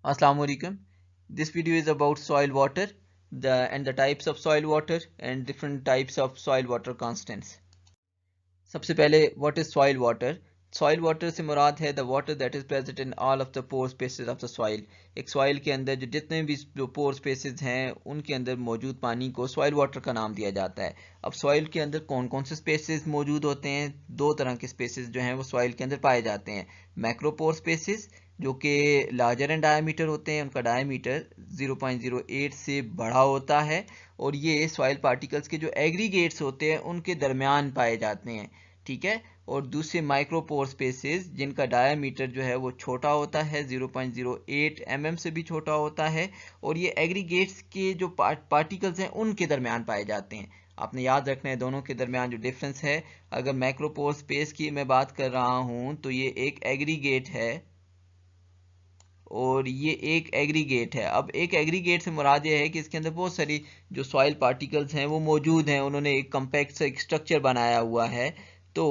Assalamu alaikum. This video is about soil water and the types of soil water and different types of soil water constants. सबसे पहले what is soil water? Soil water से मुराद है the water that is present in all of the pore spaces of the soil. एक soil के अंदर जो जितने भी pore spaces हैं उनके अंदर मौजूद पानी को soil water का नाम दिया जाता है. अब soil के अंदर कौन कौन से spaces मौजूद होते हैं? दो तरह के spaces जो हैं वो soil के अंदर पाए जाते हैं. Macro pore spaces जो कि लार्जर इन डायमीटर होते हैं, उनका डायमीटर 0.08 से बड़ा होता है और ये सॉइल पार्टिकल्स के जो एग्रीगेट्स होते हैं उनके दरमियान पाए जाते हैं. ठीक है. और दूसरे माइक्रोपोर स्पेसेस जिनका डायमीटर जो है वो छोटा होता है, 0.08 mm से भी छोटा होता है और ये एग्रीगेट्स के जो पार्टिकल्स हैं उनके दरमियान पाए जाते हैं. आपने याद रखना है दोनों के दरमियान जो डिफरेंस है. अगर माइक्रोपोर स्पेस की मैं बात कर रहा हूँ तो ये एक एग्रीगेट है और ये एक एग्रीगेट है. अब एक एग्रीगेट से मुराद ये है कि इसके अंदर बहुत सारी जो सॉइल पार्टिकल्स हैं वो मौजूद हैं, उन्होंने एक कम्पैक्ट सा एक स्ट्रक्चर बनाया हुआ है. तो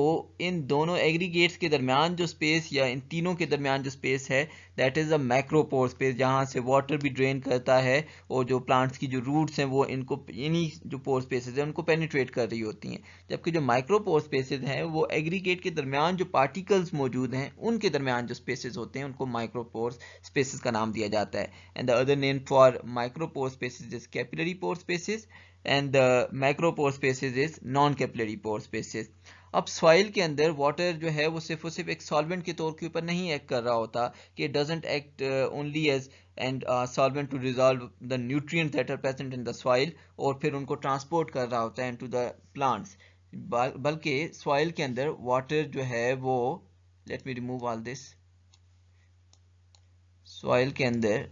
इन दोनों एग्रीगेट्स के दरमियान जो स्पेस या इन तीनों के दरमियान जो स्पेस है that is a macropore space, जहाँ से वाटर भी ड्रेन करता है और जो प्लांट्स की जो रूट्स हैं वो इनको इन्हीं जो पोर स्पेसेस हैं उनको पेनिट्रेट कर रही होती हैं. जबकि जो माइक्रोपोर स्पेसेस हैं वो एग्रीगेट के दरमियान जो पार्टिकल्स मौजूद हैं उनके दरमियान जो स्पेसेस होते हैं उनको माइक्रोपोर स्पेसेस का नाम दिया जाता है. And the other name for micropore spaces is capillary pore spaces and the macropore spaces is non capillary pore spaces. अब सॉइल के अंदर वाटर जो है वो सिर्फ एक सॉल्वेंट के तौर के ऊपर नहीं एक्ट कर रहा होता कि it doesn't act only as an solvent to dissolve the nutrients that are present in the soil और फिर उनको ट्रांसपोर्ट कर रहा होता है इनटू द प्लांट्स. बल्कि सॉइल के अंदर वाटर जो है वो, let me remove all this, soil के अंदर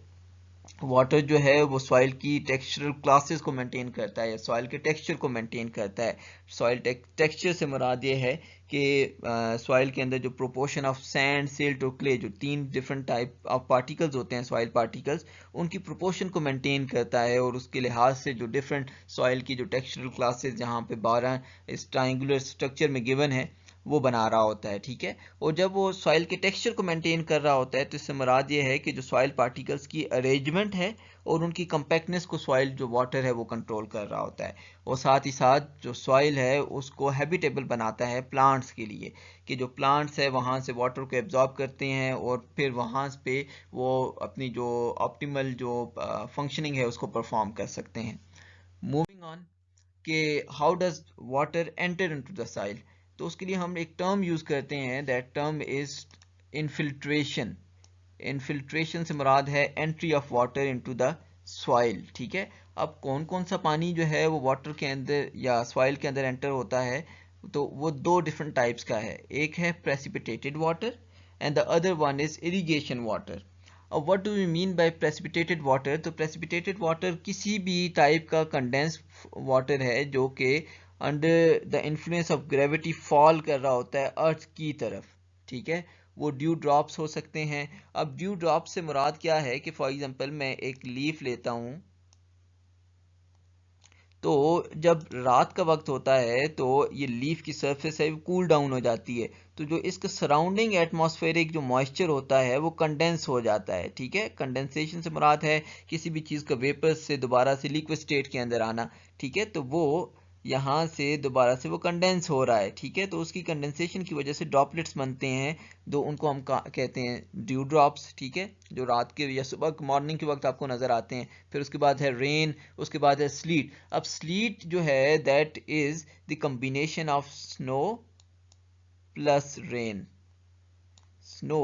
वाटर जो है वो सॉइल की टेक्सचरल क्लासेस को मेंटेन करता है या सॉइल के टेक्सचर को मेंटेन करता है. सॉइल टेक्सचर से मुराद ये है कि सॉइल के अंदर जो प्रोपोर्शन ऑफ सैंड, सिल्ट और क्ले, जो तीन डिफरेंट टाइप ऑफ पार्टिकल्स होते हैं सॉइल पार्टिकल्स, उनकी प्रोपोर्शन को मेंटेन करता है और उसके लिहाज से जो डिफरेंट सॉइल की जो टेक्सचरल क्लासेस जहाँ पे 12 इस ट्राइंगुलर स्ट्रक्चर में गिवन है वो बना रहा होता है. ठीक है. और जब वो सॉइल के टेक्सचर को मेंटेन कर रहा होता है तो इससे मुराद ये है कि जो सॉइल पार्टिकल्स की अरेंजमेंट है और उनकी कंपैक्टनेस को सॉइल जो वाटर है वो कंट्रोल कर रहा होता है. और साथ ही साथ जो सॉइल है उसको हैबिटेबल बनाता है प्लांट्स के लिए, कि जो प्लांट्स है वहाँ से वाटर को एब्जॉर्ब करते हैं और फिर वहाँ पे वो अपनी जो ऑप्टिमल जो फंक्शनिंग है उसको परफॉर्म कर सकते हैं. मूविंग ऑन कि how does water enter into the soil, तो उसके लिए हम एक टर्म यूज करते हैं. That term is infiltration. Infiltration से मुराद है entry of water into the soil. ठीक है. अब कौन कौन सा पानी जो है वो वाटर के अंदर या सॉइल के अंदर एंटर होता है, तो वो दो डिफरेंट टाइप्स का है. एक है precipitated water and the other one is irrigation water. अब what do we mean by precipitated water, तो प्रेसिपिटेटेड वाटर किसी भी टाइप का कंडेंस वाटर है जो कि under the influence of gravity fall कर रहा होता है अर्थ की तरफ. ठीक है. वो ड्यू ड्रॉप्स हो सकते हैं. अब ड्यू ड्रॉप से मुराद क्या है कि फॉर एग्जांपल मैं एक लीफ लेता हूँ, तो जब रात का वक्त होता है तो ये लीफ की सरफेस है वो कूल डाउन हो जाती है, तो जो इसका सराउंडिंग एटमॉस्फेरिक जो मॉइस्चर होता है वो कंडेंस हो जाता है. ठीक है. कंडेंसेशन से मुराद है किसी भी चीज़ का वेपर से दोबारा से लिक्विड स्टेट के अंदर आना. ठीक है. तो वो यहाँ से दोबारा से वो कंडेंस हो रहा है. ठीक है. तो उसकी कंडेंसेशन की वजह से ड्रॉपलेट्स बनते हैं, तो उनको हम कहते हैं ड्यू ड्रॉप्स. ठीक है. जो रात के या सुबह मॉर्निंग के वक्त आपको नज़र आते हैं. फिर उसके बाद है रेन, उसके बाद है स्लीट. अब स्लीट जो है that is the combination of snow plus rain. Snow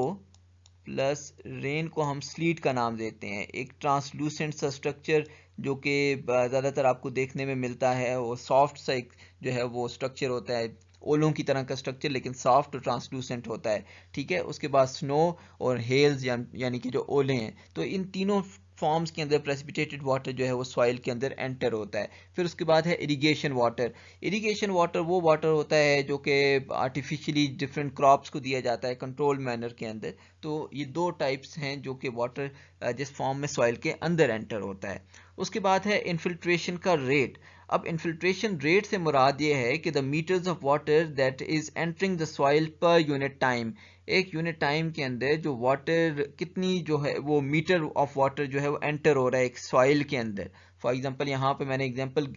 plus rain को हम स्लीट का नाम देते हैं. एक ट्रांसलूसेंट सा स्ट्रक्चर जो कि ज़्यादातर आपको देखने में मिलता है, वो सॉफ्ट सा एक जो है वो स्ट्रक्चर होता है, ओलों की तरह का स्ट्रक्चर लेकिन सॉफ्ट और ट्रांसलूसेंट होता है. ठीक है. उसके बाद स्नो और हेल्स यानी कि जो ओले हैं, तो इन तीनों फॉर्म्स के अंदर प्रेसिपिटेटेड वाटर जो है वो सॉइल के अंदर एंटर होता है. फिर उसके बाद है इरिगेशन वाटर. इरिगेशन वाटर वो वाटर होता है जो कि आर्टिफिशियली डिफरेंट क्रॉप्स को दिया जाता है कंट्रोल मैनर के अंदर. तो ये दो टाइप्स हैं जो कि वाटर जिस फॉर्म में सॉइल के अंदर एंटर होता है. उसके बाद है इन्फिल्ट्रेशन का रेट. अब इन्फिल्ट्रेशन रेट से मुराद ये है कि the meters of water that is entering the soil per unit time, एक यूनिट टाइम के अंदर जो वाटर कितनी जो है वो मीटर ऑफ वाटर जो है वो एंटर हो रहा है एक सॉइल के अंदर। फॉर एग्जांपल यहाँ पे मैंने एग्जांपल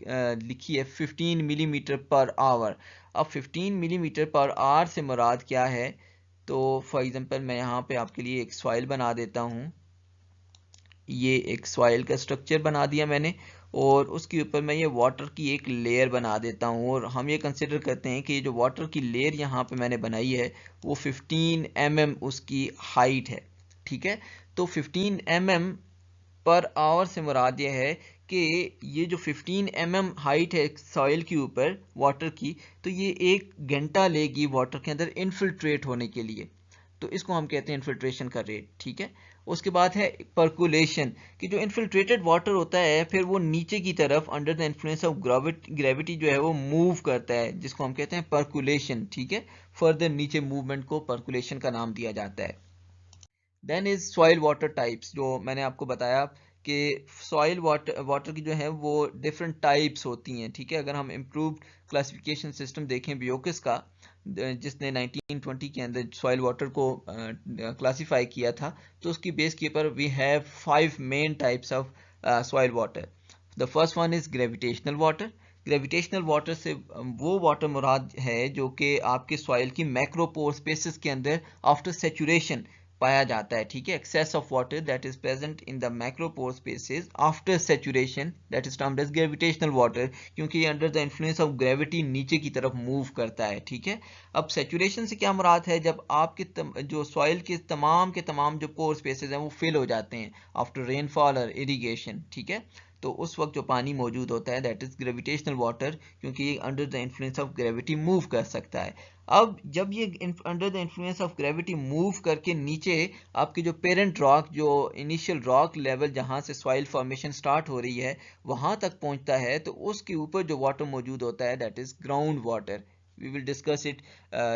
लिखी है 15 मिलीमीटर पर आवर। अब 15 मिलीमीटर पर आवर से मुराद क्या है, तो फॉर एग्जांपल मैं यहाँ पे आपके लिए एक सॉइल बना देता हूँ। ये एक सॉइल का स्ट्रक्चर बना दिया मैंने और उसके ऊपर मैं ये वाटर की एक लेयर बना देता हूँ और हम ये कंसिडर करते हैं कि ये जो वाटर की लेयर यहाँ पे मैंने बनाई है वो 15 mm उसकी हाइट है। ठीक है, तो 15 mm पर आवर से मुराद ये है कि ये जो 15 mm हाइट है सॉइल के ऊपर वाटर की, तो ये 1 घंटा लेगी वाटर के अंदर इनफिल्ट्रेट होने के लिए, तो इसको हम कहते हैं इन्फिल्ट्रेशन का रेट। ठीक है, उसके बाद है परकुलेशन, कि जो इन्फिल्ट्रेटेड वाटर होता है फिर वो नीचे की तरफ under the influence of gravity जो है वो मूव करता है, जिसको हम कहते हैं परकुलेशन। ठीक है, फर्दर नीचे मूवमेंट को परकुलेशन का नाम दिया जाता है। Then is soil water types, जो मैंने आपको बताया कि सॉइल वाटर की जो है वो डिफरेंट टाइप्स होती हैं। ठीक है, अगर हम इम्प्रूव्ड क्लासिफिकेशन सिस्टम देखें बियोकिस का, जिसने 1920 के अंदर सॉइल वाटर को क्लासिफाई किया था, तो उसकी बेस के ऊपर we have 5 main types of soil water. The first one is gravitational water. Gravitational water से वो वाटर मुराद है जो कि आपके सॉइल की मैक्रोपोर स्पेसेस के अंदर आफ्टर सेचुरेशन पाया जाता है। ठीक है, excess of water that is present in the macropore spaces after saturation that is termed as gravitational water, क्योंकि ये under the influence of gravity नीचे की तरफ मूव करता है। ठीक है, अब सेचुरेशन से क्या मुराद है, जब आपके जो सॉइल के तमाम जो पोर स्पेसेस हैं वो फिल हो जाते हैं आफ्टर रेनफॉल और इरिगेशन। ठीक है, तो उस वक्त जो पानी मौजूद होता है दैट इज ग्रेविटेशनल वाटर, क्योंकि ये under the influence of gravity move कर सकता है। अब जब ये under the influence of gravity move करके नीचे आपकी जो पेरेंट रॉक, जो इनिशियल रॉक लेवल जहां से सॉइल फॉर्मेशन स्टार्ट हो रही है वहां तक पहुंचता है, तो उसके ऊपर जो वाटर मौजूद होता है that is ground water. We will discuss it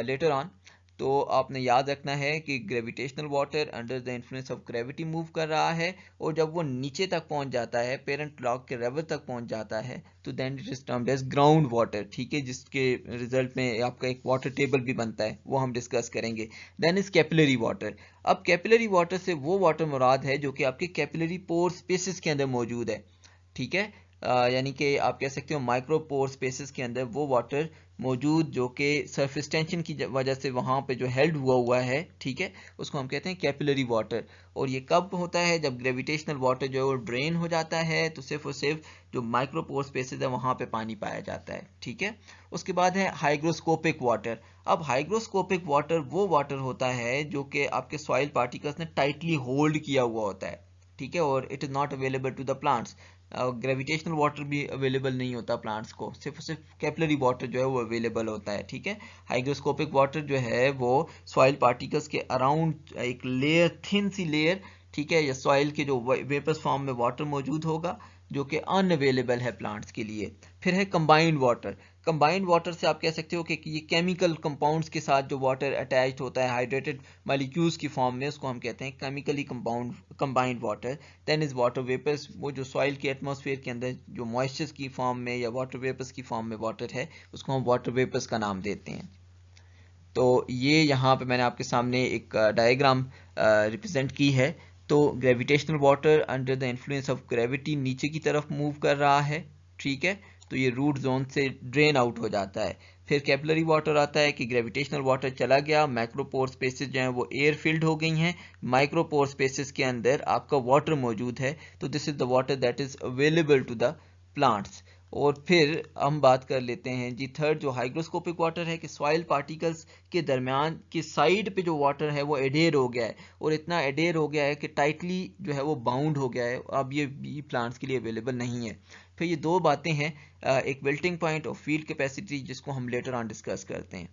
later on. तो आपने याद रखना है कि gravitational water under the influence of gravity move कर रहा है, और जब वो नीचे तक पहुंच जाता है, पेरेंट रॉक के लेवल तक पहुंच जाता है, तो then it is termed as ground water. ठीक है, जिसके रिजल्ट में आपका एक वाटर टेबल भी बनता है, वो हम डिस्कस करेंगे। Then is capillary water. अब कैपिलरी वाटर से वो वाटर मुराद है जो कि आपके कैपिलरी पोर स्पेसेस के अंदर मौजूद है। ठीक है, यानी कि आप कह सकते हो माइक्रोपोर स्पेसेस के अंदर वो वाटर मौजूद जो कि सरफेस टेंशन की वजह से वहाँ पे जो हेल्ड हुआ है। ठीक है, उसको हम कहते हैं कैपिलरी वाटर। और ये कब होता है, जब ग्रेविटेशनल वाटर जो है वो ड्रेन हो जाता है, तो सिर्फ और सिर्फ जो माइक्रोपोर स्पेसेस है वहाँ पे पानी पाया जाता है। ठीक है, उसके बाद है हाइग्रोस्कोपिक वाटर। अब हाइग्रोस्कोपिक वाटर वो वाटर होता है जो कि आपके सॉइल पार्टिकल्स ने टाइटली होल्ड किया हुआ होता है। ठीक है, और it is not available to the plants. Gravitational water भी अवेलेबल नहीं होता प्लांट्स को, सिर्फ कैपिलरी वाटर जो है वो अवेलेबल होता है। ठीक है, हाइग्रोस्कोपिक वाटर जो है वो सॉइल पार्टिकल्स के अराउंड एक लेयर, थिन सी लेयर, ठीक है, या सॉइल के जो वेपर्स फॉर्म में वाटर मौजूद होगा जो कि अनअवेलेबल है प्लांट्स के लिए। फिर है कंबाइंड वाटर। कंबाइंड वाटर से आप कह सकते हो कि ये केमिकल कंपाउंड्स के साथ जो वाटर अटैच्ड होता है हाइड्रेटेड मॉलिक्यूल्स की फॉर्म में, उसको हम कहते हैं chemically combined water. Then is water vapours, वो जो सॉइल के एटमॉस्फेयर के अंदर जो मॉइस्चर की फॉर्म में या वाटर वेपर्स की फॉर्म में वाटर है, उसको हम वाटर वेपर्स का नाम देते हैं। तो ये यहाँ पे मैंने आपके सामने एक डायग्राम रिप्रेजेंट की है। तो gravitational water under the influence of gravity नीचे की तरफ मूव कर रहा है। ठीक है, तो ये रूट जोन से ड्रेन आउट हो जाता है। फिर कैपिलरी वाटर आता है कि ग्रेविटेशनल वाटर चला गया, माइक्रोपोर स्पेसेस जो हैं वो एयर फिल्ड हो गई हैं, माइक्रोपोर स्पेसेस के अंदर आपका वाटर मौजूद है, तो this is the water that is available to the plants. और फिर हम बात कर लेते हैं जी थर्ड, जो हाइग्रोस्कोपिक वाटर है, कि सॉइल पार्टिकल्स के दरमियान की साइड पे जो वाटर है वो एडेयर हो गया है, और इतना एडेयर हो गया है कि टाइटली जो है वो बाउंड हो गया है, अब ये भी प्लांट्स के लिए अवेलेबल नहीं है। फिर ये दो बातें हैं, एक विल्टिंग पॉइंट और फील्ड कैपेसिटी, जिसको हम लेटर ऑन डिस्कस करते हैं।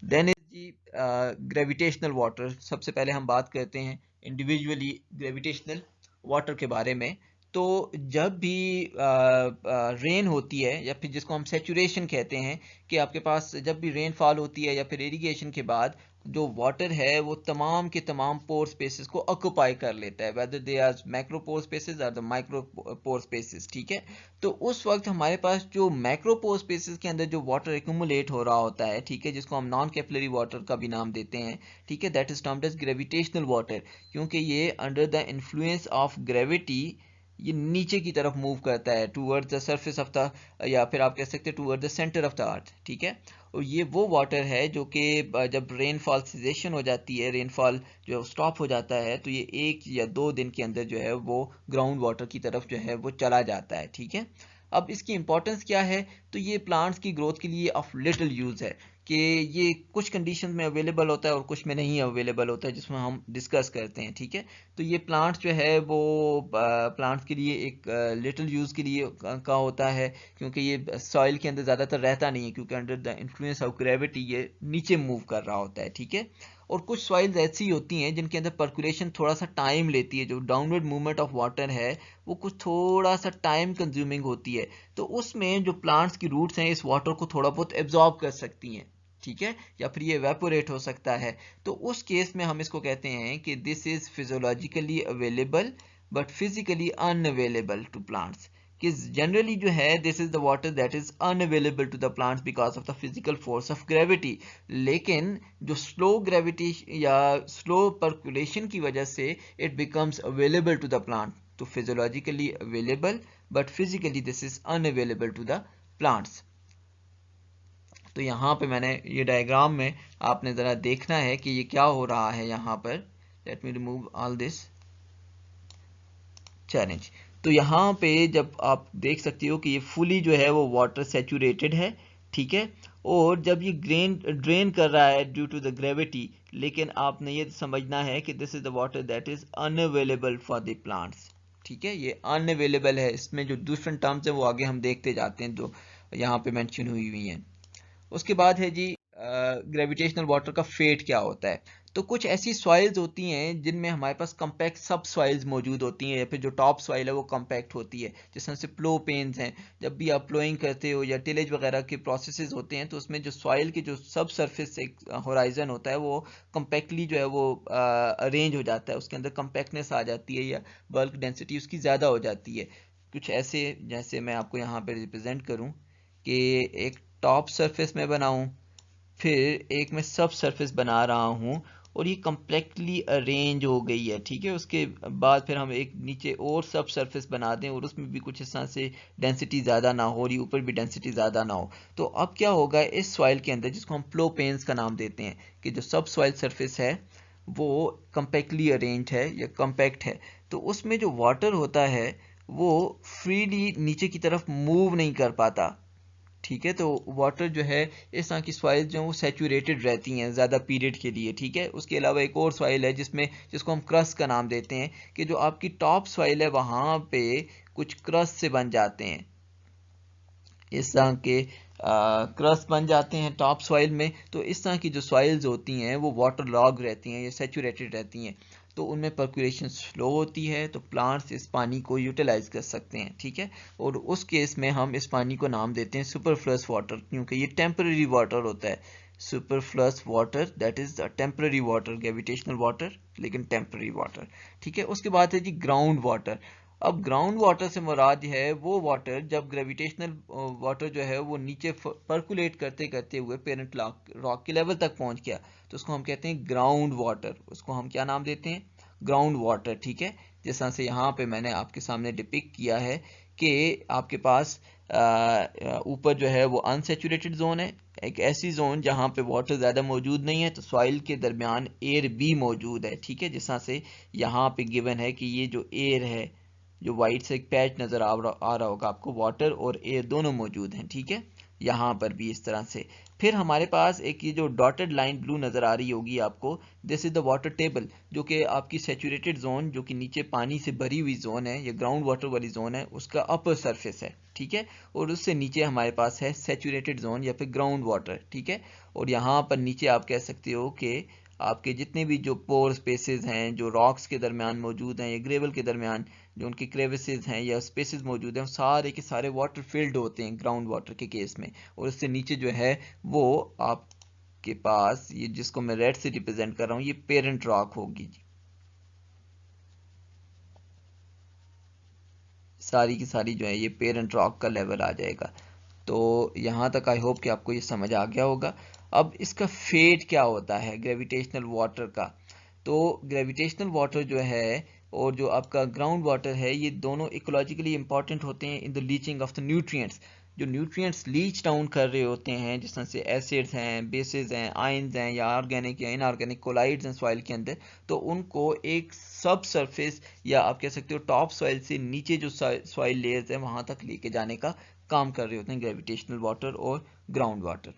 देन इज जी ग्रेविटेशनल वाटर। सबसे पहले हम बात करते हैं इंडिविजुअली ग्रेविटेशनल वाटर के बारे में। तो जब भी रेन होती है, या फिर जिसको हम सेचुरेशन कहते हैं, कि आपके पास जब भी रेनफॉल होती है या फिर इरिगेशन के बाद जो वाटर है वो तमाम के तमाम पोर स्पेसेस को ऑक्यूपाई कर लेता है, whether they are macro pore spaces और द माइक्रो पोर स्पेसेस, ठीक है। तो उस वक्त हमारे पास जो मैक्रो पोर स्पेसेस के अंदर जो वाटर एक्यूमुलेट हो रहा होता है, ठीक है, जिसको हम नॉन कैपिलरी वाटर का भी नाम देते हैं, ठीक है, that is termed as gravitational water, क्योंकि ये under the influence of gravity ये नीचे की तरफ मूव करता है toward the surface of the, या फिर आप कह सकते हैं toward the centre of the earth, ठीक है। और ये वो वाटर है जो कि जब रेनफॉल सीजेशन हो जाती है, रेनफॉल जो स्टॉप हो जाता है, तो ये 1 या 2 दिन के अंदर जो है वो ग्राउंड वाटर की तरफ जो है वो चला जाता है, ठीक है। अब इसकी इंपॉर्टेंस क्या है, तो ये प्लांट्स की ग्रोथ के लिए ऑफ लिटिल यूज है कि ये कुछ कंडीशन में अवेलेबल होता है और कुछ में नहीं अवेलेबल होता है, जिसमें हम डिस्कस करते हैं, ठीक है। तो ये प्लांट्स जो है वो प्लांट्स के लिए एक लिटिल यूज़ के लिए का होता है, क्योंकि ये सॉइल के अंदर ज़्यादातर रहता नहीं है, क्योंकि under the influence of gravity ये नीचे मूव कर रहा होता है, ठीक है। और कुछ सॉइल्स ऐसी होती हैं जिनके अंदर पर्कुलेशन थोड़ा सा टाइम लेती है, जो डाउनवर्ड मूवमेंट ऑफ वाटर है वो कुछ थोड़ा सा टाइम कंज्यूमिंग होती है, तो उसमें जो प्लांट्स की रूट्स हैं इस वाटर को थोड़ा बहुत एब्जॉर्ब कर सकती हैं, ठीक है, या फिर ये एवेपोरेट हो सकता है। तो उस केस में हम इसको कहते हैं कि this is physiologically available but physically unavailable to plants, कि जनरली जो है this is the water that is unavailable to the plants because of the physical force of gravity, लेकिन जो स्लो ग्रेविटी या स्लो पर्कुलेशन की वजह से it becomes available to the plant, तो physiologically available but physically this is unavailable to the plants. तो यहाँ पे मैंने ये डायग्राम में आपने ज़रा देखना है कि ये क्या हो रहा है यहाँ पर। Late me remove all this challenge. तो यहाँ पे जब आप देख सकते हो कि ये फुली जो है वो वाटर सेचुरेटेड है, ठीक है, और जब ये ड्रेन कर रहा है ड्यू टू द ग्रेविटी, लेकिन आपने ये समझना है कि this is the water that is unavailable for the plants, ठीक है, ये अनअवेलेबल है। इसमें जो डिफरेंट टर्म्स है वो आगे हम देखते जाते हैं जो यहाँ पे मेंशन हुई हैं। उसके बाद है जी ग्रेविटेशनल वाटर का फेट क्या होता है। तो कुछ ऐसी सॉइल्स होती हैं जिनमें हमारे पास कम्पैक्ट सब सॉइल्स मौजूद होती हैं, या फिर जो टॉप सॉइल है वो कम्पैक्ट होती है, जिस तरह से प्लो पेन्स हैं। जब भी आप प्लोइंग करते हो या टिलेज वगैरह के प्रोसेसेस होते हैं तो उसमें जो सॉइल की जो सब सरफेस एक होराइजन होता है वो कम्पैक्टली जो है वो अरेंज हो जाता है, उसके अंदर कम्पैक्टनेस आ जाती है या बल्क डेंसिटी उसकी ज़्यादा हो जाती है। कुछ ऐसे जैसे मैं आपको यहाँ पे रिप्रेजेंट करूँ कि एक टॉप सरफेस में बनाऊं, फिर एक मैं सब सरफेस बना रहा हूं और ये कम्प्लेक्टली अरेंज हो गई है, ठीक है। उसके बाद फिर हम एक नीचे और सब सरफेस बना दें और उसमें भी कुछ इस तरह से डेंसिटी ज़्यादा ना हो और ये ऊपर भी डेंसिटी ज़्यादा ना हो। तो अब क्या होगा इस सॉइल के अंदर, जिसको हम प्लो पेन्स का नाम देते हैं, कि जो सब सॉइल सरफेस है वो कम्पैक्टली अरेंज है या कम्पैक्ट है, तो उसमें जो वाटर होता है वो फ्रीली नीचे की तरफ मूव नहीं कर पाता, ठीक है। तो वाटर जो है इस तरह की सॉइल जो है वो सेचुरेटेड रहती हैं ज़्यादा पीरियड के लिए, ठीक है। उसके अलावा एक और सॉइल है जिसको हम क्रस्ट का नाम देते हैं, कि जो आपकी टॉप सॉइल है वहाँ पे कुछ क्रस्ट से बन जाते हैं, इस तरह के क्रस्ट बन जाते हैं टॉप सॉइल में। तो इस तरह की जो सॉइल्स होती हैं वो वाटर लॉग रहती हैं या सेचुरेटेड रहती हैं, तो उनमें पर्कुलेशन स्लो होती है, तो प्लांट्स इस पानी को यूटिलाइज कर सकते हैं, ठीक है। और उस केस में हम इस पानी को नाम देते हैं सुपरफ्लस वाटर, क्योंकि ये टेम्पररी वाटर होता है। Superfluous water that is the temporary water, gravitational water लेकिन टेम्पररी वाटर, ठीक है। उसके बाद है जी ग्राउंड वाटर। अब ग्राउंड वाटर से मुराद है वो वाटर जब ग्रेविटेशनल वाटर जो है वो नीचे पर्कुलेट करते करते हुए पेरेंट रॉक के लेवल तक पहुंच गया, तो उसको हम कहते हैं ग्राउंड वाटर। उसको हम क्या नाम देते हैं, ग्राउंड वाटर, ठीक है। जिस तरह से यहाँ पे मैंने आपके सामने डिपिक्ट किया है कि आपके पास ऊपर जो है वो अनसेचुरेटेड जोन है, एक ऐसी जोन जहाँ पे वाटर ज़्यादा मौजूद नहीं है, तो सॉइल के दरमियान एयर भी मौजूद है, ठीक है। जिस तरह से यहाँ पे गिवन है कि ये जो एयर है, जो वाइट से एक पैच नज़र आ रहा होगा आपको, वाटर और एयर दोनों मौजूद हैं, ठीक है। यहाँ पर भी इस तरह से। फिर हमारे पास एक ये जो डॉटेड लाइन ब्लू नज़र आ रही होगी आपको, this is the water table, जो कि आपकी सेचुरेटेड जोन, जो कि नीचे पानी से भरी हुई जोन है, ये ग्राउंड वाटर वाली जोन है, उसका अपर सरफेस है, ठीक है। और उससे नीचे हमारे पास है सेचुरेटेड जोन या फिर ग्राउंड वाटर, ठीक है। और यहाँ पर नीचे आप कह सकते हो कि आपके जितने भी जो पोर स्पेसेस हैं जो रॉक्स के दरमियान मौजूद हैं या ग्रेवल के दरमियान जो उनकी क्रेविसेस हैं या स्पेसेस मौजूद हैं, सारे के सारे वाटर फिल्ड होते हैं ग्राउंड वाटर के केस में, और उससे नीचे जो है वो आप के पास ये जिसको मैं रेड से रिप्रेजेंट कर रहा हूँ, ये पेरेंट रॉक होगी जी। सारी की सारी जो है ये पेरेंट रॉक का लेवल आ जाएगा। तो यहाँ तक आई होप कि आपको ये समझ आ गया होगा। अब इसका फेट क्या होता है ग्रेविटेशनल वाटर का। तो ग्रेविटेशनल वाटर जो है और जो आपका ग्राउंड वाटर है, ये दोनों इकोलॉजिकली इंपॉर्टेंट होते हैं in the leaching of the nutrients. जो न्यूट्रिएंट्स लीच डाउन कर रहे होते हैं, जिस तरह से एसिड्स हैं, बेसिस हैं, आयंस हैं, या ऑर्गेनिक या इनऑर्गेनिक कोलाइड्स हैं सॉइल के अंदर, तो उनको एक सब सरफेस या आप कह सकते हो टॉप सॉइल से नीचे जो सॉइल लेयर्स हैं वहां तक लेके जाने का काम कर रहे होते हैं ग्रेविटेशनल वाटर और ग्राउंड वाटर।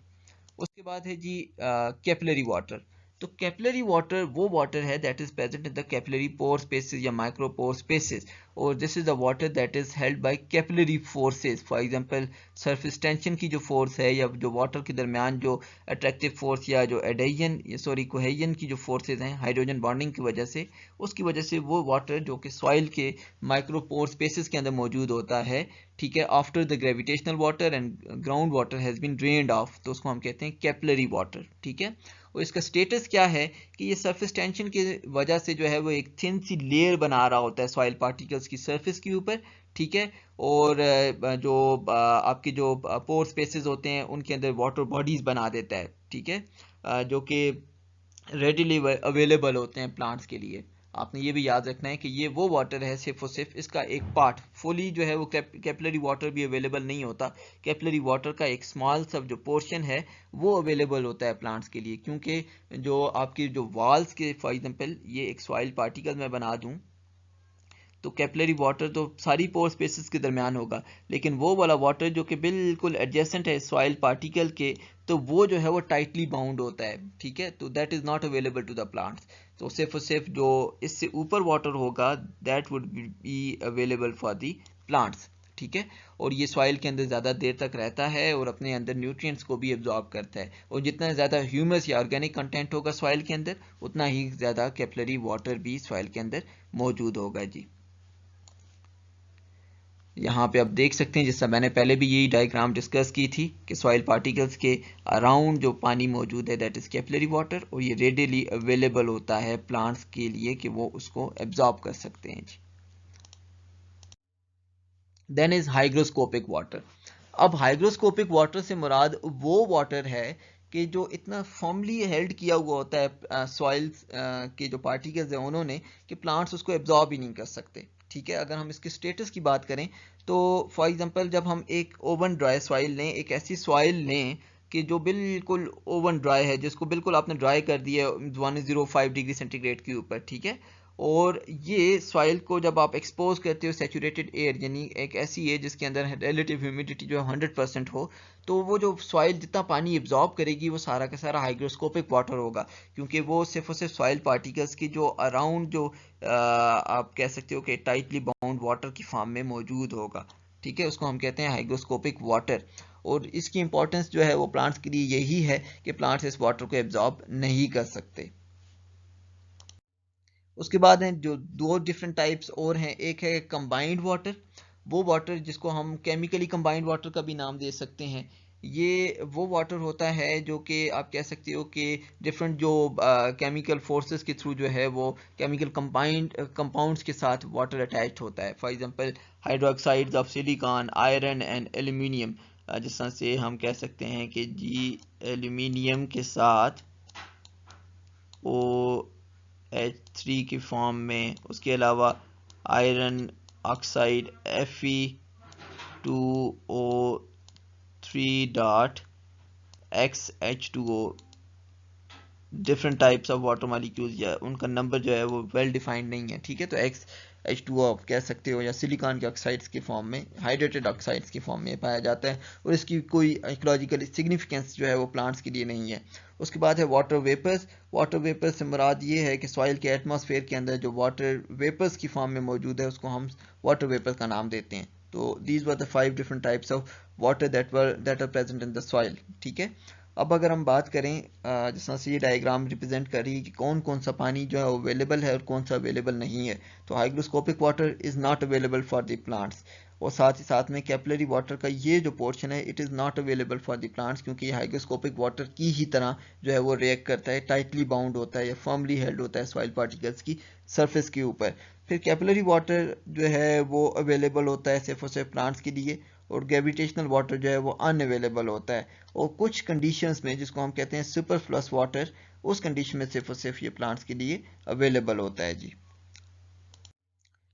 उसके बाद है जी कैपिलरी वाटर। तो कैपिलरी वाटर वो वाटर है that is present in the capillary pore spaces या माइक्रो पोर स्पेसेस, और this is the water that is held by capillary forces. For example surface tension की जो फोर्स है, या जो वाटर के दरमियान जो अट्रैक्टिव फोर्स या जो एडेजन कोहेजन की जो फोर्सेज हैं हाइड्रोजन बॉन्डिंग की वजह से, उसकी वजह से वो वाटर जो कि सॉइल के माइक्रो पोर स्पेसेस के अंदर मौजूद होता है, ठीक है, after the gravitational water and ground water has been drained off, तो उसको हम कहते हैं कैपिलरी वाटर। ठीक है, और इसका स्टेटस क्या है कि ये सरफेस टेंशन की वजह से जो है वो एक थिन सी लेयर बना रहा होता है सॉइल पार्टिकल्स की सरफेस के ऊपर। ठीक है, और जो आपके जो पोर स्पेसेस होते हैं उनके अंदर वाटर बॉडीज बना देता है। ठीक है, जो कि रेडिली अवेलेबल होते हैं प्लांट्स के लिए। आपने ये भी याद रखना है कि ये वो वाटर है सिर्फ और सिर्फ इसका एक पार्ट, फुली जो है वो कैपिलरी वाटर भी अवेलेबल नहीं होता। कैपिलरी वाटर का एक स्मॉल सब जो पोर्शन है वो अवेलेबल होता है प्लांट्स के लिए, क्योंकि जो आपकी जो वॉल्स के फॉर एग्जांपल ये एक सॉइल पार्टिकल मैं बना दूं, तो कैपिलरी वाटर तो सारी पोर स्पेसेस के दरमियान होगा, लेकिन वो वाला वाटर जो कि बिल्कुल एडजेसेंट है सॉइल पार्टिकल के, तो वो जो है वो टाइटली बाउंड होता है। ठीक है, तो that is not available to the plants. तो सिर्फ और सिर्फ जो इससे ऊपर वाटर होगा that would be available for the plants. ठीक है, और ये सॉइल के अंदर ज़्यादा देर तक रहता है और अपने अंदर न्यूट्रिएंट्स को भी एब्जॉर्ब करता है, और जितना ज़्यादा ह्यूमस या ऑर्गेनिक कंटेंट होगा सॉइल के अंदर, उतना ही ज़्यादा कैपिलरी वाटर भी सॉइल के अंदर मौजूद होगा जी। यहाँ पे आप देख सकते हैं, जैसा मैंने पहले भी यही डायग्राम डिस्कस की थी कि सॉइल पार्टिकल्स के अराउंड जो पानी मौजूद है दैट इज कैपिलरी वाटर, और ये रेडिली अवेलेबल होता है प्लांट्स के लिए कि वो उसको एब्जॉर्ब कर सकते हैं जी। Then is hygroscopic water. अब हाइग्रोस्कोपिक वाटर से मुराद वो वाटर है कि जो इतना फॉर्मली हेल्ड किया हुआ होता है सॉइल्स के जो पार्टिकल्स हैं उन्होंने, कि प्लांट्स उसको एब्जॉर्ब ही नहीं कर सकते। ठीक है, अगर हम इसके स्टेटस की बात करें तो फॉर एग्जांपल जब हम एक ओवन ड्राई सॉइल लें, एक ऐसी सॉइल लें कि जो बिल्कुल ओवन ड्राई है, जिसको बिल्कुल आपने ड्राई कर दिया 105 डिग्री सेंटीग्रेड के ऊपर, ठीक है, और ये सॉइल को जब आप एक्सपोज करते हो सैचुरेटेड एयर, यानी एक ऐसी एयर जिसके अंदर रिलेटिव ह्यूमिडिटी जो है 100% हो, तो वो जो सॉइल जितना पानी एब्जॉर्ब करेगी वो सारा का सारा हाइग्रोस्कोपिक वाटर होगा, क्योंकि वो सिर्फ और सिर्फ सॉइल पार्टिकल्स की जो अराउंड जो आप कह सकते हो कि टाइटली बाउंड वाटर की फॉर्म में मौजूद होगा। ठीक है, उसको हम कहते हैं हाइग्रोस्कोपिक वाटर, और इसकी इंपॉर्टेंस जो है वो प्लांट्स के लिए यही है कि प्लांट्स इस वाटर को एब्जॉर्ब नहीं कर सकते। उसके बाद हैं जो दो डिफरेंट टाइप्स और हैं, एक है कंबाइंड वाटर। वो वाटर जिसको हम केमिकली कंबाइंड वाटर का भी नाम दे सकते हैं। ये वो वाटर होता है जो कि आप कह सकते हो कि डिफरेंट जो केमिकल फोर्सेस के थ्रू जो है वो केमिकल कंबाइंड कंपाउंड्स के साथ वाटर अटैच्ड होता है। For example hydroxides of silicon, iron and aluminium. जिस तरह से हम कह सकते हैं कि जी एल्यूमिनियम के साथ ओ H3 की फॉर्म में, उसके अलावा iron oxide Fe2O3 dot XH2O, different types of water molecules, या उनका नंबर जो है वो वेल डिफाइंड नहीं है। ठीक है, तो H2O आप कह सकते हो, या सिलिकॉन के ऑक्साइड्स की फॉर्म में, हाइड्रेटेड ऑक्साइड्स की फॉर्म में पाया जाता है, और इसकी कोई इकोलॉजिकल सिग्निफिकेंस जो है वो प्लांट्स के लिए नहीं है। उसके बाद है वाटर वेपर्स। वाटर वेपर्स से मुराद ये है कि सॉइल के एटमॉस्फेयर के अंदर जो वाटर वेपर्स की फॉर्म में मौजूद है उसको हम वाटर वेपर्स का नाम देते हैं। तो these were the 5 different types of water that are present in the soil. ठीक है, अब अगर हम बात करें जिस तरह से ये डायग्राम रिप्रेजेंट कर रही है कि कौन कौन सा पानी जो है अवेलेबल है और कौन सा अवेलेबल नहीं है, तो hygroscopic water is not available for the plants, और साथ ही साथ में कैपिलरी वाटर का ये जो पोर्शन है it is not available for the plants, क्योंकि ये हाइग्रोस्कोपिक वाटर की ही तरह जो है वो रिएक्ट करता है, टाइटली बाउंड होता है या फर्मली हेल्ड होता है सॉइल पार्टिकल्स की सरफेस के ऊपर। फिर कैपिलरी वाटर जो है वो अवेलेबल होता है सिर्फ और सिर्फ प्लांट्स के लिए, और ग्रेविटेशनल वाटर जो है वो अनअवेलेबल होता है। और कुछ कंडीशंस में जिसको हम कहते हैं सुपरफ्लस वाटर, उस कंडीशन में सिर्फ और सिर्फ ये प्लांट्स के लिए अवेलेबल होता है जी।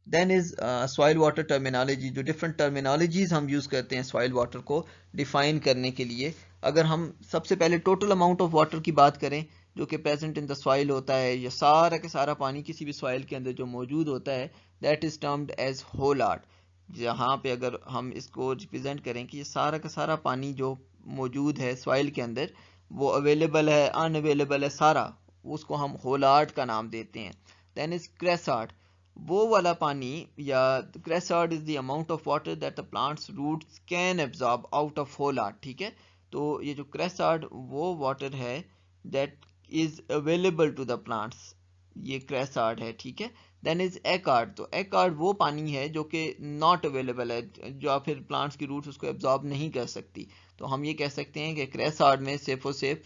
Then is soil water terminology, जो डिफरेंट टर्मिनोलॉजीज हम यूज़ करते हैं सॉइल वाटर को डिफाइन करने के लिए। अगर हम सबसे पहले टोटल अमाउंट ऑफ वाटर की बात करें जो कि प्रेजेंट इन द सॉइल होता है, या सारा के सारा पानी किसी भी सॉइल के अंदर जो मौजूद होता है, that is termed as holard. जहाँ पे अगर हम इसको रिप्रेजेंट करें कि ये सारा का सारा पानी जो मौजूद है सॉइल के अंदर वो अवेलेबल है अनअवेलेबल है सारा, उसको हम होल आर्ट का नाम देते हैं। देन इज क्रेस आर्ट, वो वाला पानी, या chresard is the amount of water that the plants roots can absorb out of holard. ठीक है, तो ये जो क्रेस आर्ट वो वाटर है that is available to the plants, ये क्रेस आर्ट है। ठीक है, देन इज एक्आर्ट, तो एक्आर्ट वो पानी है जो कि नॉट अवेलेबल है, जो फिर प्लांट्स की रूट्स उसको एब्जॉर्ब नहीं कर सकती। तो हम ये कह सकते हैं कि क्रेस आर्ट में सिर्फ और सिर्फ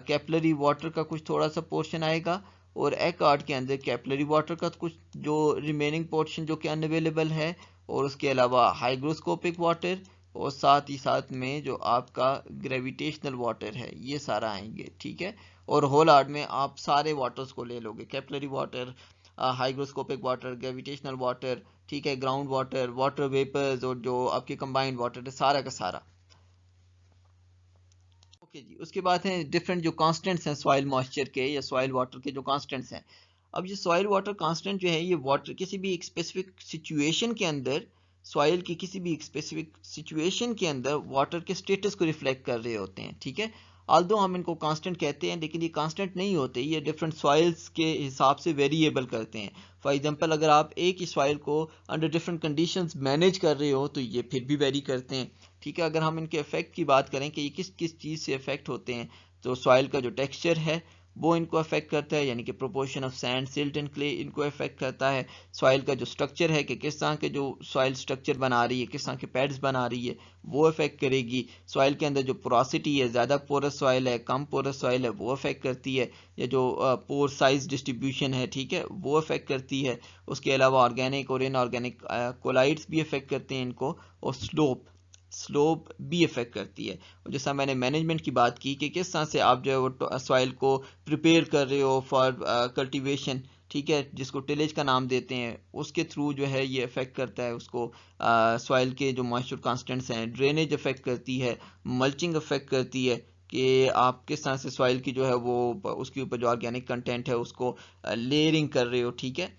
कैपिलरी वाटर का कुछ थोड़ा सा पोर्शन आएगा, और एक्आर्ट के अंदर कैपिलरी वाटर का कुछ जो रिमेनिंग पोर्शन जो कि अनअवेलेबल है, और उसके अलावा हाइग्रोस्कोपिक वाटर, और साथ ही साथ में जो आपका ग्रेविटेशनल वाटर है, ये सारा आएंगे। ठीक है, और होल आर्ट में आप सारे वाटर्स को ले लोगे, capillary water, hygroscopic water, gravitational water, ठीक है, ग्राउंड वाटर, वाटर वेपर्स, और जो आपके कंबाइंड वाटर है सारा का सारा। ओके जी, उसके बाद है डिफरेंट जो कांस्टेंट्स हैं सॉइल मॉइस्चर के या सॉइल वाटर के जो कांस्टेंट्स हैं। अब ये सॉइल वाटर कांस्टेंट जो है ये वाटर किसी भी एक स्पेसिफिक सिचुएशन के अंदर, सॉइल की किसी भी एक स्पेसिफिक सिचुएशन के अंदर वाटर के स्टेटस को रिफ्लेक्ट कर रहे होते हैं। ठीक है, आल्दो हम इनको कांस्टेंट कहते हैं लेकिन ये कांस्टेंट नहीं होते, ये डिफरेंट सॉइल्स के हिसाब से वेरिएबल करते हैं। फॉर एग्जांपल अगर आप एक ही सॉइल को अंडर डिफरेंट कंडीशंस मैनेज कर रहे हो तो ये फिर भी वेरी करते हैं। ठीक है, अगर हम इनके इफेक्ट की बात करें कि ये किस किस चीज़ से इफेक्ट होते हैं, तो सॉइल का जो टेक्सचर है वो इनको अफेक्ट करता है, यानी कि proportion of sand, silt and clay इनको अफेक्ट करता है। सॉइल का जो स्ट्रक्चर है कि किस तरह के जो सॉइल स्ट्रक्चर बना रही है, किस तरह के पैड्स बना रही है, वो अफेक्ट करेगी। सॉइल के अंदर जो पोरोसिटी है, ज़्यादा पोरस सॉइल है, कम पोरस सॉइल है, वो अफेक्ट करती है, या जो पोर साइज डिस्ट्रीब्यूशन है, ठीक है, वो अफेक्ट करती है। उसके अलावा ऑर्गेनिक और इनऑर्गेनिक कोलाइड्स भी अफेक्ट करते हैं इनको, और स्लोप भी इफेक्ट करती है। और जैसा मैंने मैनेजमेंट की बात की कि किस तरह से आप जो है वो सॉइल को प्रिपेयर कर रहे हो फॉर कल्टीवेशन, ठीक है, जिसको टिलेज का नाम देते हैं, उसके थ्रू जो है ये इफेक्ट करता है उसको, सॉइल के जो मॉइस्चर कांस्टेंट्स हैं, ड्रेनेज इफेक्ट करती है, मल्चिंग इफेक्ट करती है कि आप किस तरह से सॉइल की जो है वो उसके ऊपर जो ऑर्गेनिक कंटेंट है उसको लेयरिंग कर रहे हो। ठीक है,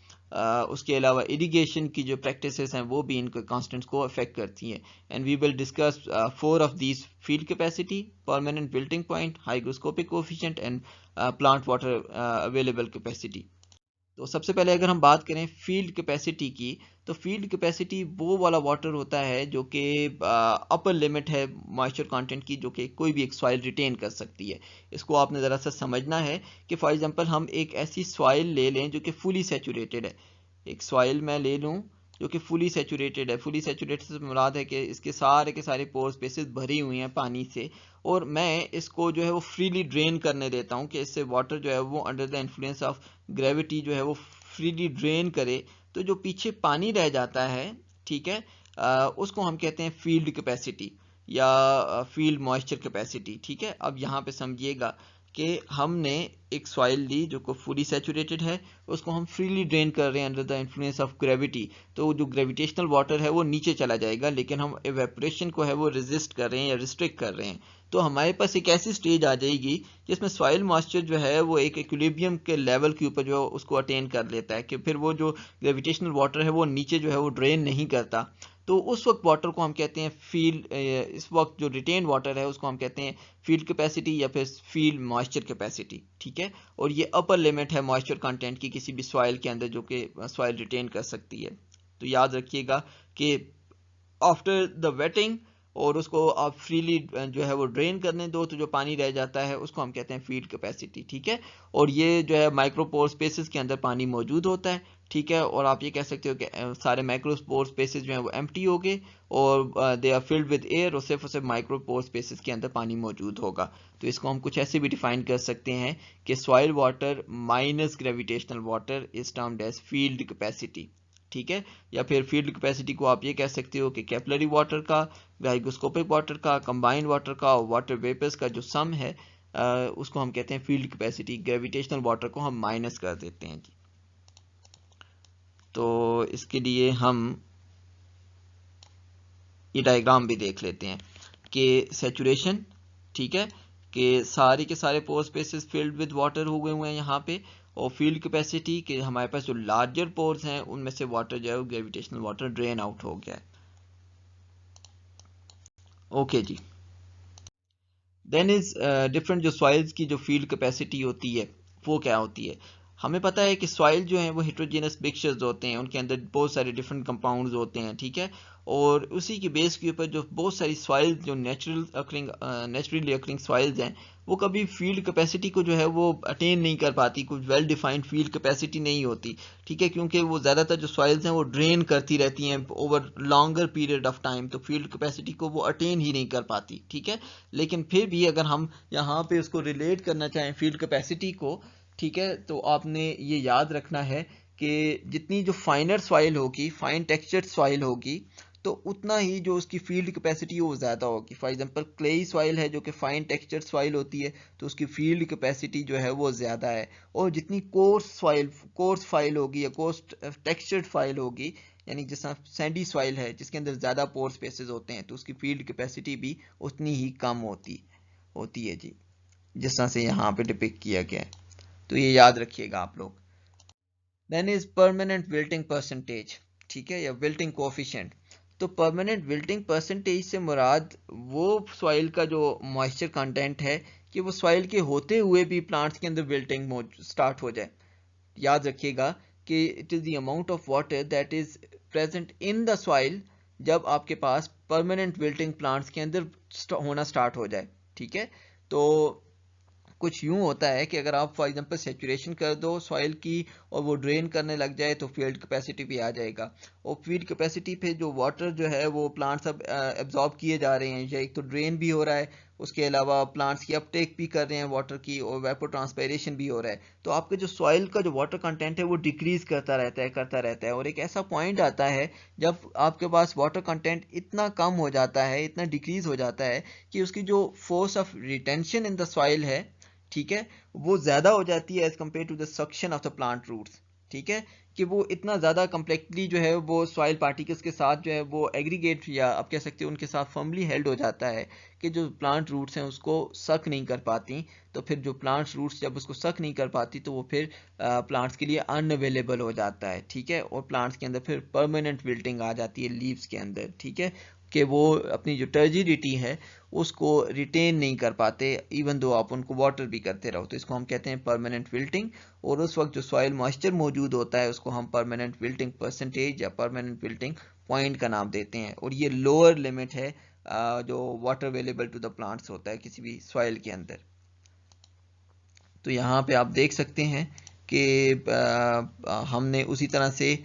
उसके अलावा इरिगेशन की जो प्रैक्टिसेस हैं वो भी इनके कांस्टेंट्स को अफेक्ट करती हैं। And we will discuss 4 of these: field capacity, permanent wilting point, hygroscopic coefficient and plant water available capacity. तो सबसे पहले अगर हम बात करें फील्ड कैपेसिटी की, तो फील्ड कैपेसिटी वो वाला वाटर होता है जो कि अपर लिमिट है मॉइस्चर कंटेंट की, जो कि कोई भी एक सॉइल रिटेन कर सकती है। इसको आपने ज़रा सा समझना है कि फॉर एग्जांपल हम एक ऐसी सॉइल ले लें जो कि फुली सैचुरेटेड है। एक सॉइल मैं ले लूँ जो कि फुली सैचुरेटेड है। फुली सैचुरेटेड से मुराद है कि इसके सारे के सारे पोर स्पेसेस भरी हुई हैं पानी से, और मैं इसको जो है वो फ्रीली ड्रेन करने देता हूँ कि इससे वाटर जो है वो under the influence of gravity जो है वो फ्रीली ड्रेन करे। तो जो पीछे पानी रह जाता है, ठीक है, उसको हम कहते हैं फील्ड कैपेसिटी या फील्ड मॉइस्चर कैपेसिटी। ठीक है, अब यहाँ पे समझिएगा कि हमने एक सॉइल ली जो को फुली सैचुरेटेड है, उसको हम फ्रीली ड्रेन कर रहे हैं under the influence of gravity, तो जो ग्रेविटेशनल वाटर है वो नीचे चला जाएगा, लेकिन हम एवेपोरेशन को है वो रेजिस्ट कर रहे हैं या रिस्ट्रिक्ट कर रहे हैं। तो हमारे पास एक ऐसी स्टेज आ जाएगी जिसमें सॉइल मॉइस्चर जो है वो एक इक्विलिब्रियम के लेवल के ऊपर जो है उसको अटेन कर लेता है कि फिर वो जो ग्रेविटेशनल वाटर है वो नीचे जो है वो ड्रेन नहीं करता। तो उस वक्त वाटर को हम कहते हैं फील्ड, इस वक्त जो रिटेन वाटर है उसको हम कहते हैं फील्ड कैपेसिटी या फिर फील्ड मॉइस्चर कैपेसिटी। ठीक है, और ये अपर लिमिट है मॉइस्चर कंटेंट की किसी भी सॉइल के अंदर जो कि सॉइल रिटेन कर सकती है। तो याद रखिएगा कि आफ्टर द वेटिंग और उसको आप फ्रीली जो है वो ड्रेन करने दो, तो जो पानी रह जाता है उसको हम कहते हैं फील्ड कैपेसिटी। ठीक है, और ये जो है माइक्रोपोर स्पेसेस के अंदर पानी मौजूद होता है। ठीक है, और आप ये कह सकते हो कि सारे माइक्रोपोर स्पेसेस जो हैं वो एम्प्टी हो गए और they are filled with air, और सिर्फ माइक्रोपोर स्पेसेस के अंदर पानी मौजूद होगा। तो इसको हम कुछ ऐसे भी डिफाइन कर सकते हैं कि soil water minus gravitational water is termed as field capacity. ठीक है, या फिर फील्ड कैपेसिटी को आप ये कह सकते हो कि कैपिलरी वाटर का, हाइग्रोस्कोपिक वाटर का, कंबाइंड वाटर का और वाटर वेपर्स का जो सम है उसको हम कहते हैं फील्ड कैपेसिटी। ग्रेविटेशनल वाटर को हम माइनस कर देते हैं जी। तो इसके लिए हम ये डायग्राम भी देख लेते हैं कि सैचुरेशन, ठीक है, कि सारे के सारे पोर स्पेसेस फिल्ड विद वाटर हुए हुए हैं यहाँ पे, और फील्ड कैपेसिटी कि हमारे पास जो लार्जर पोर्स हैं उनमें से वाटर जो है ग्रेविटेशनल वाटर ड्रेन आउट हो गया है। ओके जी। देन इज डिफरेंट जो सॉइल्स की जो फील्ड कैपेसिटी होती है वो क्या होती है। हमें पता है कि सॉइल जो है वो हेट्रोजेनस मिक्सचर्स होते हैं, उनके अंदर बहुत सारे डिफरेंट कंपाउंड्स होते हैं, ठीक है, और उसी के बेस के ऊपर जो बहुत सारी सॉइल जो नेचुरली अकरिंग सॉइल्स हैं वो कभी फील्ड कैपेसिटी को जो है वो अटेन नहीं कर पाती, कुछ वेल डिफाइंड फील्ड कैपेसिटी नहीं होती, ठीक है, क्योंकि वो ज़्यादातर जो सॉइल्स हैं वो ड्रेन करती रहती हैं over longer period of time, तो फील्ड कैपेसिटी को वो अटेन ही नहीं कर पाती, ठीक है। लेकिन फिर भी अगर हम यहाँ पे उसको रिलेट करना चाहें फील्ड कैपेसिटी को, ठीक है, तो आपने ये याद रखना है कि जितनी जो फाइनर सॉइल होगी, फाइन टेक्सचर्ड सॉइल होगी, तो उतना ही जो उसकी फील्ड कैपेसिटी वो ज़्यादा होगी। फॉर एग्जांपल क्लेई सॉइल है जो कि फाइन टेक्सचर्ड सॉइल होती है, तो उसकी फील्ड कैपेसिटी जो है वो ज़्यादा है, और जितनी कोर्स फाइल होगी या कोर्स टेक्सचर्ड फाइल होगी, यानी जैसा सैंडी सॉइल है जिसके अंदर ज़्यादा पोर स्पेसेस होते हैं, तो उसकी फील्ड कैपेसिटी भी उतनी ही कम होती है जी, जिस तरह से यहाँ पे डिपिक्ट किया गया है। तो ये याद रखिएगा आप लोग। Then is permanent wilting percentage, ठीक है, या विल्टिंग कोफिशिएंट। तो परमानेंट विल्टिंग परसेंटेज से मुराद वो सॉइल का जो मॉइस्चर कंटेंट है कि वो सॉइल के होते हुए भी प्लांट्स के अंदर विल्टिंग स्टार्ट हो जाए। याद रखिएगा कि it is the amount of water that is present in the soil जब आपके पास परमानेंट विल्टिंग प्लांट्स के अंदर होना स्टार्ट हो जाए, ठीक है। तो कुछ यूं होता है कि अगर आप फॉर एग्जांपल सेचुरेशन कर दो सॉइल की और वो ड्रेन करने लग जाए तो फील्ड कैपेसिटी भी आ जाएगा, और फील्ड कैपेसिटी पे जो वाटर जो है वो प्लांट्स अब एब्जॉर्ब किए जा रहे हैं, या एक तो ड्रेन भी हो रहा है, उसके अलावा प्लांट्स की अपटेक भी कर रहे हैं वाटर की, और वेपो ट्रांसपायरेशन भी हो रहा है, तो आपके जो सॉइल का जो वाटर कंटेंट है वो डिक्रीज करता रहता है, और एक ऐसा पॉइंट आता है जब आपके पास वाटर कंटेंट इतना कम हो जाता है, इतना डिक्रीज हो जाता है कि उसकी जो force of retention in the soil है, ठीक है, वो ज्यादा हो जाती है as compare to the suction of the plant roots, ठीक है, कि वो इतना ज्यादा कम्प्लेक्टली जो है वो सॉइल पार्टिकल्स के साथ जो है वो एग्रीगेट, या आप कह सकते हो उनके साथ फर्मली हेल्ड हो जाता है कि जो प्लांट रूट्स हैं उसको सक नहीं कर पाती। तो फिर जो प्लांट रूट्स जब उसको सक नहीं कर पाती तो वो फिर प्लांट्स के लिए अनअवेलेबल हो जाता है, ठीक है, और प्लांट्स के अंदर फिर परमानेंट विल्टिंग आ जाती है लीव्स के अंदर, ठीक है, कि वो अपनी जो टर्जिडिटी है उसको रिटेन नहीं कर पाते इवन दो आप उनको वाटर भी करते रहो, तो इसको हम कहते हैं परमानेंट विल्टिंग। और उस वक्त जो सॉइल मॉइस्चर मौजूद होता है उसको हम परमानेंट विल्टिंग परसेंटेज या परमानेंट विल्टिंग पॉइंट का नाम देते हैं, और ये लोअर लिमिट है जो water available to the plants होता है किसी भी सॉइल के अंदर। तो यहाँ पे आप देख सकते हैं कि हमने उसी तरह से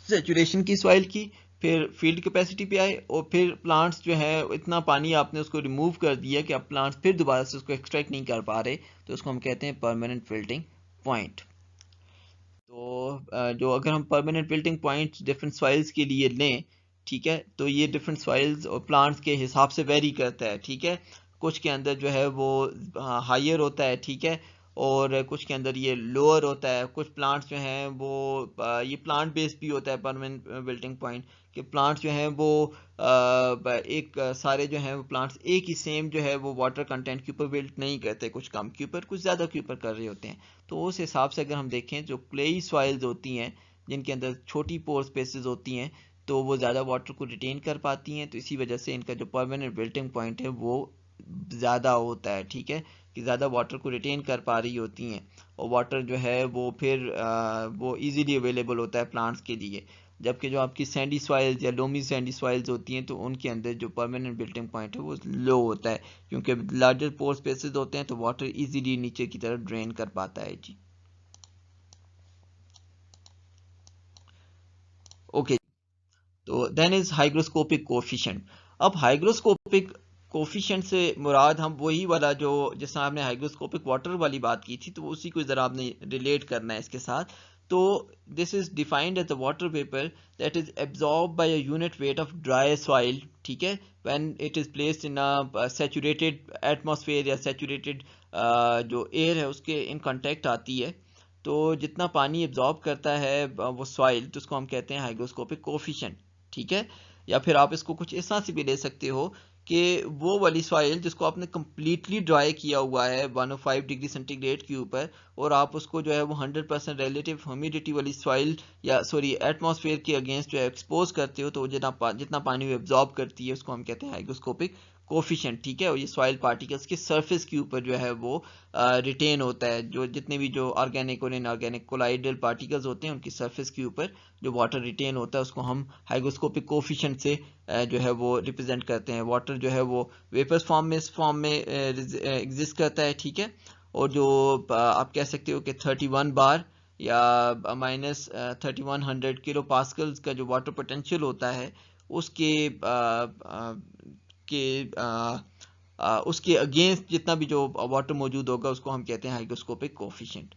सेचुरेशन की सॉइल की, फिर फील्ड कैपेसिटी पे आए, और फिर प्लांट्स जो है इतना पानी आपने उसको रिमूव कर दिया कि अब प्लांट्स फिर दोबारा से उसको एक्सट्रैक्ट नहीं कर पा रहे, तो उसको हम कहते हैं परमानेंट विल्टिंग पॉइंट। तो जो अगर हम permanent wilting point different soils के लिए लें, ठीक है, तो ये डिफरेंट सॉइल्स और प्लांट्स के हिसाब से वेरी करता है, ठीक है, कुछ के अंदर जो है वो हायर होता है, ठीक है, और कुछ के अंदर ये लोअर होता है। कुछ प्लांट्स जो हैं वो ये प्लांट बेस्ड भी होता है परमानेंट विल्टिंग पॉइंट, कि प्लांट्स जो हैं वो एक सारे जो हैं वो प्लांट्स एक ही सेम जो है वो वाटर कंटेंट के ऊपर विल्ट नहीं करते, कुछ कम के ऊपर कुछ ज़्यादा के ऊपर कर रहे होते हैं। तो उस हिसाब से अगर हम देखें जो क्लेई सॉइल्स होती हैं जिनके अंदर छोटी पोर स्पेसेस होती हैं तो वो ज़्यादा वाटर को रिटेन कर पाती हैं, तो इसी वजह से इनका जो परमानेंट विल्टिंग पॉइंट है वो ज़्यादा होता है, ठीक है, कि ज़्यादा वाटर को रिटेन कर पा रही होती हैं, और वाटर जो है वो फिर वो इजीली अवेलेबल होता है प्लांट्स के लिए। जबकि जो आपकी सैंडी सॉइल्स या लोमी सैंडी सॉइल्स होती हैं तो उनके अंदर जो परमानेंट विल्टिंग पॉइंट है वो लो होता है, क्योंकि लार्जर पोर स्पेसेस होते हैं तो वाटर इजीली नीचे की तरफ ड्रेन कर पाता है जी। ओके, तो देन इज हाइग्रोस्कोपिक कोफिशिएंट। अब हाइग्रोस्कोपिक कोफिशिएंट से मुराद हम वही वाला जो जैसा आपने हाइग्रोस्कोपिक वाटर वाली बात की थी, तो उसी को ज़रा आपने रिलेट करना है इसके साथ। तो this is defined as the water vapour that is absorb by a unit weight of dry soil, ठीक है, when it is placed in a saturated atmosphere या सैचुरेटेड जो एयर है उसके इन कांटेक्ट आती है। तो जितना पानी एब्जॉर्ब करता है वो सॉइल, तो उसको हम कहते हैं हाइग्रोस्कोपिक कोफिशिएंट, ठीक है। या फिर आप इसको कुछ इस तरह से भी ले सकते हो कि वो वाली सॉइल जिसको आपने कम्प्लीटली ड्राई किया हुआ है 105 डिग्री सेंटीग्रेड के ऊपर, और आप उसको जो है वो 100% रिलेटिव ह्यूमिडिटी वाली सॉइल या सॉरी एटमॉस्फेयर के अगेंस्ट जो है एक्सपोज करते हो, तो जितना पानी वो एब्जॉर्ब करती है उसको हम कहते हैं हाइग्रोस्कोपिक कोफिशिएंट, ठीक है। और ये सॉइल पार्टिकल्स के सरफेस के ऊपर जो है वो रिटेन होता है, जो जितने भी जो ऑर्गेनिक और इनऑर्गेनिक कोलाइडल पार्टिकल्स होते हैं उनकी सरफेस के ऊपर जो वाटर रिटेन होता है उसको हम हाइग्रोस्कोपिक कोफिशिएंट से जो है वो रिप्रेजेंट करते हैं। वाटर जो है वो वेपर्स फॉर्म में एग्जिस्ट करता है, ठीक है। और जो आप कह सकते हो कि 31 बार या माइनस 3100 किलो पास्कल्स का जो वाटर पोटेंशियल होता है उसके उसके अगेंस्ट जितना भी जो वाटर मौजूद होगा उसको हम कहते हैं हाइग्रोस्कोपिक कोफिशिएंट।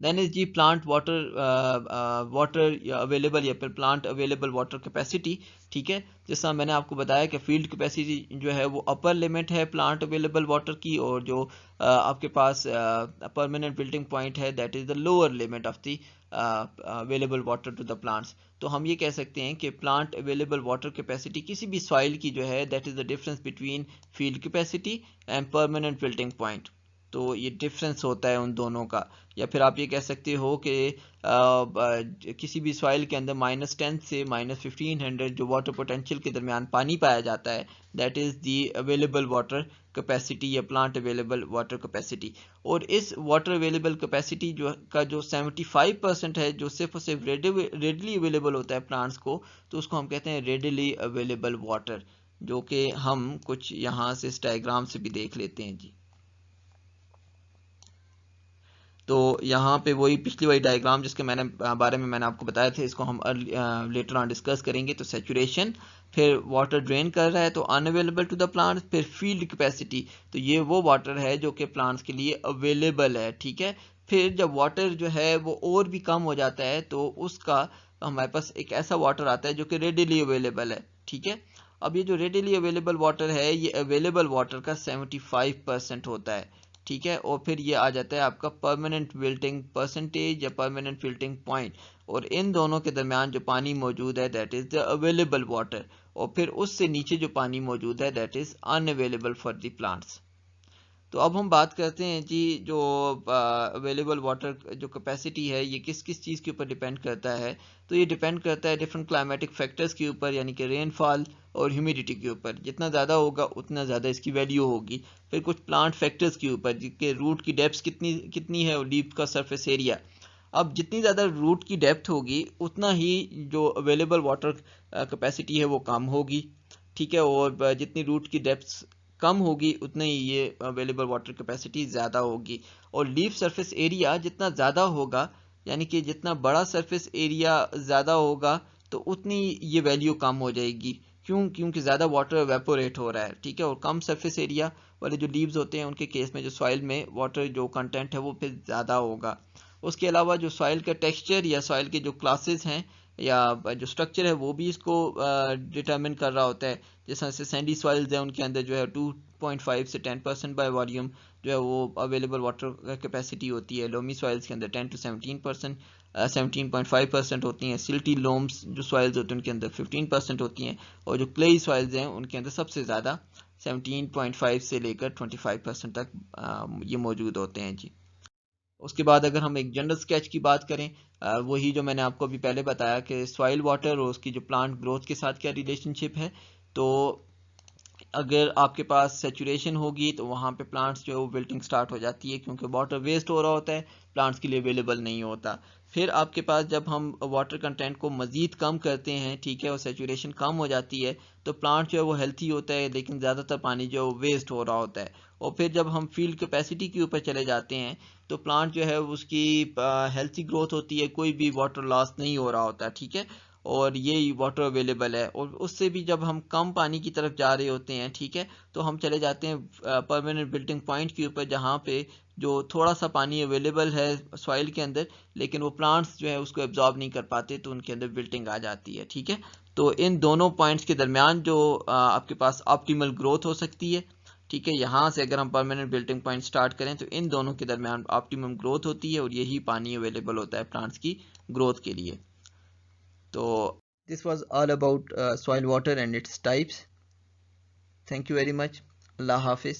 देन इज जी प्लांट वाटर अवेलेबल या फिर प्लांट अवेलेबल वाटर कैपेसिटी, ठीक है। जैसा मैंने आपको बताया कि फील्ड कैपेसिटी जो है वो अपर लिमिट है प्लांट अवेलेबल वाटर की, और जो आपके पास परमानेंट बिल्टिंग पॉइंट है that is the lower limit of the available water to the plants. तो हम ये कह सकते हैं कि प्लांट अवेलेबल वाटर कैपेसिटी किसी भी सॉइल की जो है that is the difference between field capacity and permanent wilting point. तो ये डिफरेंस होता है उन दोनों का। या फिर आप ये कह सकते हो कि किसी भी सॉइल के अंदर -10 से -1500 जो वाटर पोटेंशियल के दरमियान पानी पाया जाता है that is the available water capacity या प्लांट अवेलेबल वाटर कैपेसिटी। और इस वाटर अवेलेबल कैपेसिटी जो 75% है जो सिर्फ और सिर्फ रेडली अवेलेबल होता है प्लांट्स को, तो उसको हम कहते हैं रेडली अवेलेबल वाटर, जो कि हम कुछ यहाँ से इस डायग्राम से भी देख लेते हैं जी। तो यहाँ पे वही पिछली वाली डायग्राम जिसके बारे में मैंने आपको बताया था, इसको हम लेटर ऑन डिस्कस करेंगे। तो सैचुरेशन, फिर वाटर ड्रेन कर रहा है तो अनअवेलेबल टू द प्लांट, फिर फील्ड कैपेसिटी, तो ये वो वाटर है जो कि प्लांट्स के लिए अवेलेबल है, ठीक है। फिर जब वाटर जो है वो और भी कम हो जाता है तो उसका हमारे पास एक ऐसा वाटर आता है जो कि रेडिली अवेलेबल है, ठीक है। अब ये जो रेडिली अवेलेबल वाटर है ये अवेलेबल वाटर का 75% होता है, ठीक है। और फिर ये आ जाता है आपका परमानेंट विल्टिंग परसेंटेज या परमानेंट विल्टिंग पॉइंट, और इन दोनों के दरमियान जो पानी मौजूद है that is the available water, और फिर उससे नीचे जो पानी मौजूद है that is unavailable for the plants. तो अब हम बात करते हैं जी जो अवेलेबल वाटर जो कैपेसिटी है ये किस किस चीज़ के ऊपर डिपेंड करता है। तो ये डिपेंड करता है डिफरेंट क्लाइमेटिक फैक्टर्स के ऊपर, यानी कि रेनफॉल और ह्यूमिडिटी के ऊपर। जितना ज़्यादा होगा उतना ज़्यादा इसकी वैल्यू होगी। फिर कुछ प्लांट फैक्टर्स के ऊपर, जिसके रूट की डेप्थ कितनी कितनी है और लीफ का सरफेस एरिया। अब जितनी ज़्यादा रूट की डेप्थ होगी उतना ही जो अवेलेबल वाटर कैपेसिटी है वो कम होगी, ठीक है। और जितनी रूट की डेप्थ कम होगी उतनी ही ये अवेलेबल वाटर कैपेसिटी ज़्यादा होगी। और लीफ सरफेस एरिया जितना ज़्यादा होगा, यानी कि जितना बड़ा सरफेस एरिया ज़्यादा होगा तो उतनी ये वैल्यू कम हो जाएगी। क्योंकि ज़्यादा वाटर एवेपोरेट हो रहा है, ठीक है। और कम सरफेस एरिया वाले जो लीव्स होते हैं उनके केस में जो सॉइल में वाटर जो कंटेंट है वो फिर ज़्यादा होगा। उसके अलावा जो सॉइल का टेक्सचर या सॉइल के जो क्लासेस हैं या जो स्ट्रक्चर है वो भी इसको डिटरमिन कर रहा होता है। जैसे सैंडी सॉइल्स हैं उनके अंदर जो है 2.5 से 10% बाय वॉल्यूम जो है वो अवेलेबल वाटर कैपेसिटी होती है। लोमी सॉइल्स के अंदर 10 to 17%, 17.5% होती हैं। सिल्टी लोम्स जो सॉइल्स होती हैं उनके अंदर 15% होती हैं। और जो क्लेई सॉइल्स हैं उनके अंदर सबसे ज़्यादा 17.5 से लेकर 25% तक ये मौजूद होते हैं जी। उसके बाद अगर हम एक जनरल स्केच की बात करें, वही जो मैंने आपको अभी पहले बताया कि सॉइल वाटर और उसकी जो प्लांट ग्रोथ के साथ क्या रिलेशनशिप है। तो अगर आपके पास सेचुरेशन होगी तो वहाँ पे प्लांट्स जो है वो विल्टिंग स्टार्ट हो जाती है, क्योंकि वाटर वेस्ट हो रहा होता है, प्लांट्स के लिए अवेलेबल नहीं होता। फिर आपके पास जब हम वाटर कंटेंट को मज़ीद कम करते हैं, ठीक है, और सेचुरेशन कम हो जाती है, तो प्लांट जो है वो हेल्थी होता है, लेकिन ज़्यादातर पानी जो है वो वेस्ट हो रहा होता है। और फिर जब हम फील्ड कैपेसिटी के ऊपर चले जाते हैं तो प्लांट जो है उसकी हेल्थी ग्रोथ होती है, कोई भी वाटर लॉस नहीं हो रहा होता, ठीक है, और ये वाटर अवेलेबल है। और उससे भी जब हम कम पानी की तरफ जा रहे होते हैं, ठीक है, तो हम चले जाते हैं परमानेंट बिल्टिंग पॉइंट के ऊपर, जहाँ पे जो थोड़ा सा पानी अवेलेबल है सॉइल के अंदर, लेकिन वो प्लांट्स जो है उसको एब्जॉर्ब नहीं कर पाते, तो उनके अंदर बिल्टिंग आ जाती है, ठीक है। तो इन दोनों पॉइंट्स के दरमियान जो आपके पास ऑप्टिमल ग्रोथ हो सकती है, ठीक है, यहाँ से अगर हम परमानेंट बिल्टिंग पॉइंट स्टार्ट करें तो इन दोनों के दरमियान ऑप्टिमम ग्रोथ होती है, और यही पानी अवेलेबल होता है प्लांट्स की ग्रोथ के लिए। तो this was all about soil, water and its types. Thank you very much. Allah Hafiz.